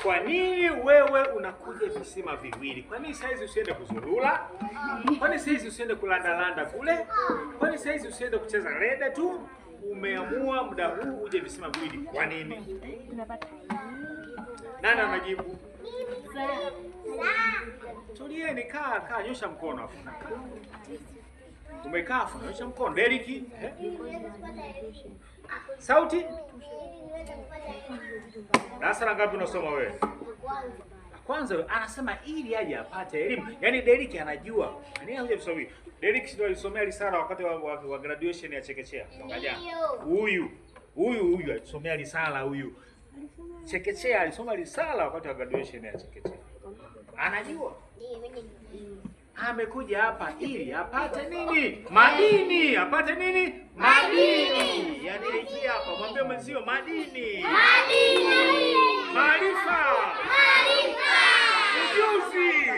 Kwa nini wewe unakuja visima viwili? Kwa nini saizi usiende kuzurura? Kwa nini saizi usiende kulandalanda kule? Kwa nini saizi usiende kucheza rede tu? Umeamua muda huu uje visima viwili. Kwa nini? Nani anajibu? Tulieni, kaa, nyosha mkono hapo. Umekaa hapo, nyosha mkono. Deriki? Sauti? Darasa la ngapi unasoma wewe? Kwanza anasema ili aje apate elimu. Yaani Deriki anajua. Nani anakuja kusoma? Deriki ndio alisomea risala wakati wa graduation ya chekechea. Huyu alisomea risala huyu. Chekechea alisoma risala wakati wa graduation ya chekechea. Anajua. Amekuja hapa ili apate nini? Madini. Apate nini? Madini. Yaani hiki hapa mwambie mwenzio madini. Madini. Maarifa. Maarifa. Ujuzi.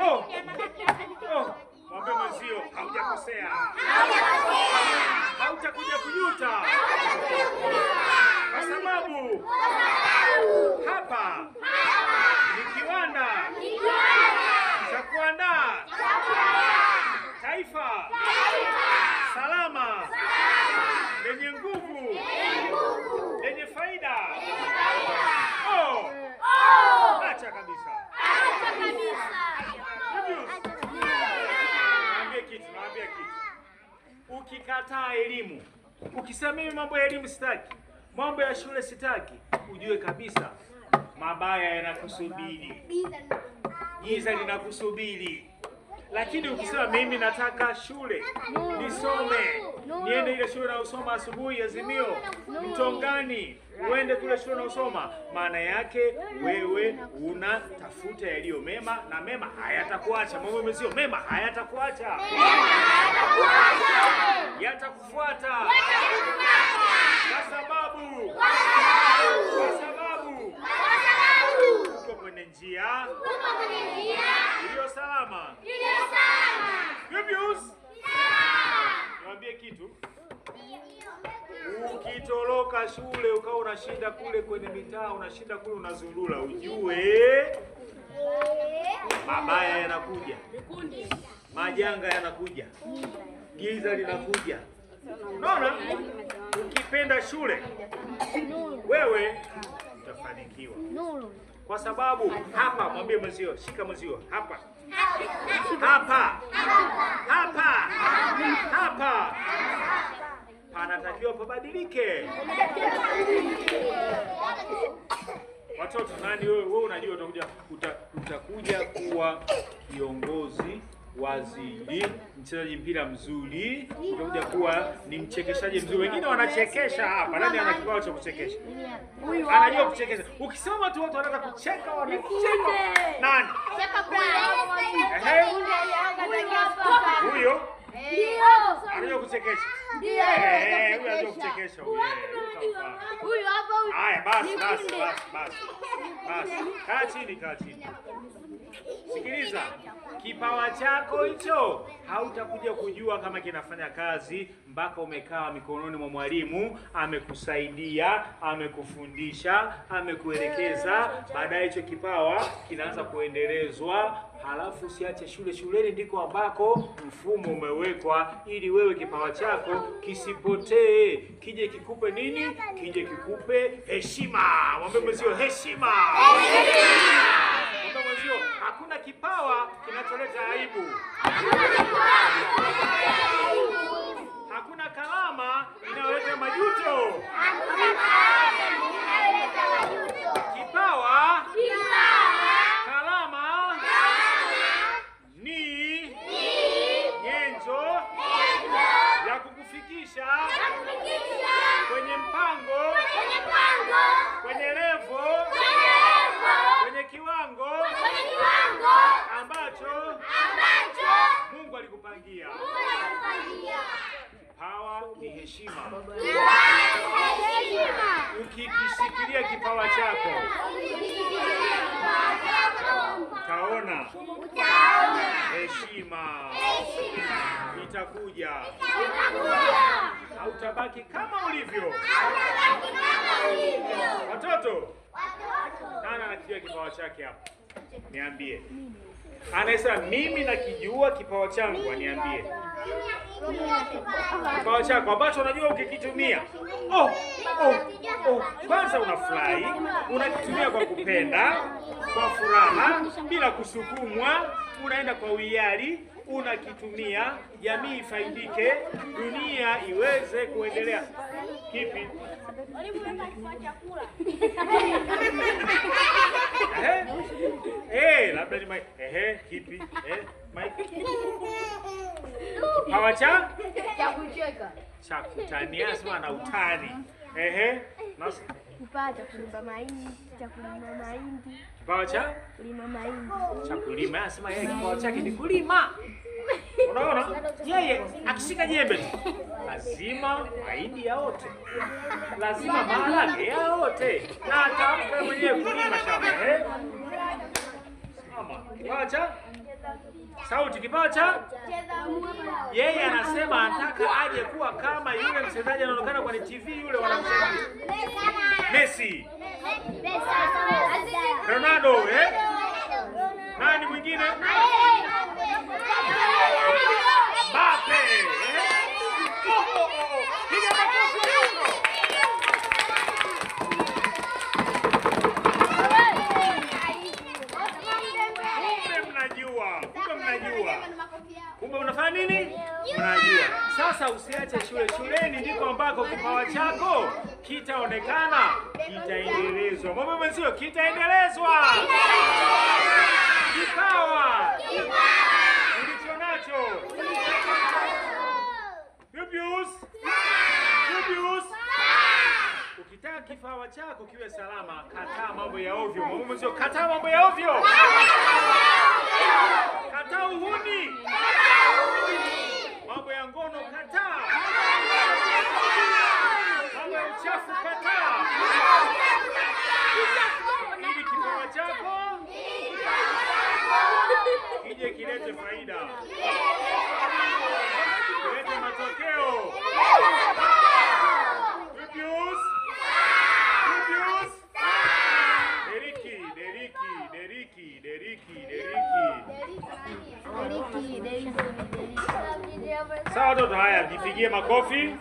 Oh. Mwambie mwenzio haujakosea. Hautakuja kujuta. Kwa sababu hapa ni kiwanda cha kuandaa taifa salama lenye nguvu lenye faida. Acha kabisa. Naambia kitu. Ukikataa elimu, ukisema mimi mambo ya elimu sitaki, mambo ya shule sitaki, ujue kabisa mabaya yanakusubiri. Giza linakusubiri. Lakini ukisema mimi nataka shule, nisome, niende ile shule na usoma asubuhi Azimio, Mtongani, uende kule shule na usoma, maana yake wewe unatafuta yaliyo mema na mema hayatakuacha. Mambo mezio mema hayatakuacha. Yatakufuata. Kwa sababu uko kwenye njia iliyo salama. Niambie kitu. Ukitoroka shule ukawa unashinda kule kwenye mitaa, unashinda kule unazurura, ujue mabaya yanakuja. Majanga yanakuja. Giza linakuja. Unaona? Ukipenda shule wewe utafanikiwa. Kwa sababu hapa mwambie mwenzio, shika mwenzio hapa. Hapa. Panatakiwa pabadilike. Watoto nani wewe unajua utakuja kuwa kiongozi, waziri, mchezaji mpira mzuri, utakuja kuwa ni mchekeshaji mzuri. Wengine wanachekesha hapa. Nani ana kipawa cha kuchekesha? Anajua kuchekesha. Ukisema tu watu wanataka kucheka, wanacheka. Nani? Cheka huyo? Ndio. Anajua kuchekesha. Ndio. Huyo anajua kuchekesha huyo. Huyo hapa huyo. Haya basi. Kaa chini. Sikiliza. Kipawa chako hicho hautakuja kujua kama kinafanya kazi mpaka umekaa mikononi mwa mwalimu, amekusaidia, amekufundisha, amekuelekeza. Baadaye hicho kipawa kinaanza kuendelezwa. Halafu usiache shule. Shuleni ndiko ambako mfumo umewekwa ili wewe kipawa chako kisipotee. Kije kikupe nini? Kije kikupe heshima. Mwambie mwenzio heshima. Mwambie mwenzio hakuna kipawa kinacholeta aibu. Hakuna kalama inayoleta majuto. Kipawa, kalama ni nyenzo ya kukufikisha kwenye mpango, kwenye levo, kwenye kiwango ambacho Mungu alikupangia. Kipawa ni heshima. Ukikishikilia kipawa chako utaona heshima itakuja. Hautabaki kama ulivyo. Watoto anakijua kipawa chake hapa? Niambie. Anasema mimi nakijua kipawa changu, aniambie. Kipawa chako ambacho unajua ukikitumia. Kwanza unafurahi, unakitumia kwa kupenda, kwa furaha, bila kusukumwa, unaenda kwa hiari, unakitumia, jamii ifaidike, dunia iweze kuendelea. Kipi? Labda ni Mike. Kipi? Mike. Kipawa cha kucheka. Cha kutania sana na utani. Nasi. Kipawa cha kulima mahindi, Kipawa cha kulima mahindi. Cha kulima. Anasema yeye kipawa chake ni kulima. Unaona? Yeye akishika jembe tu lazima mahindi yaote. Lazima maharage yaote. Na atamka mwenyewe kulima shamba, Mama, kipawa cha sauti, kipawa cha yeye anasema anataka aje kuwa kama yule mchezaji anaonekana kwenye TV yule wanamsema Messi. Ronaldo, Nani mwingine? Mbappe. Kumbe mnafanya nini? Mnajua. Sasa usiache shule. Shuleni ndiko ambako kipawa chako kitaonekana, kitaendelezwa. Mambo menzio kitaendelezwa. Kipawa ulicho nacho. Ukitaka kipawa chako kiwe salama, kataa mambo ya ovyo. Mambo menzio kataa mambo ya ovyo. Kataa uhuni. Mambo ya ngono kataa. Mambo ya uchafu kataa. Ili kipawa chako kije kilete faida. Kilete matokeo. Sawa watoto, haya jipigie makofi.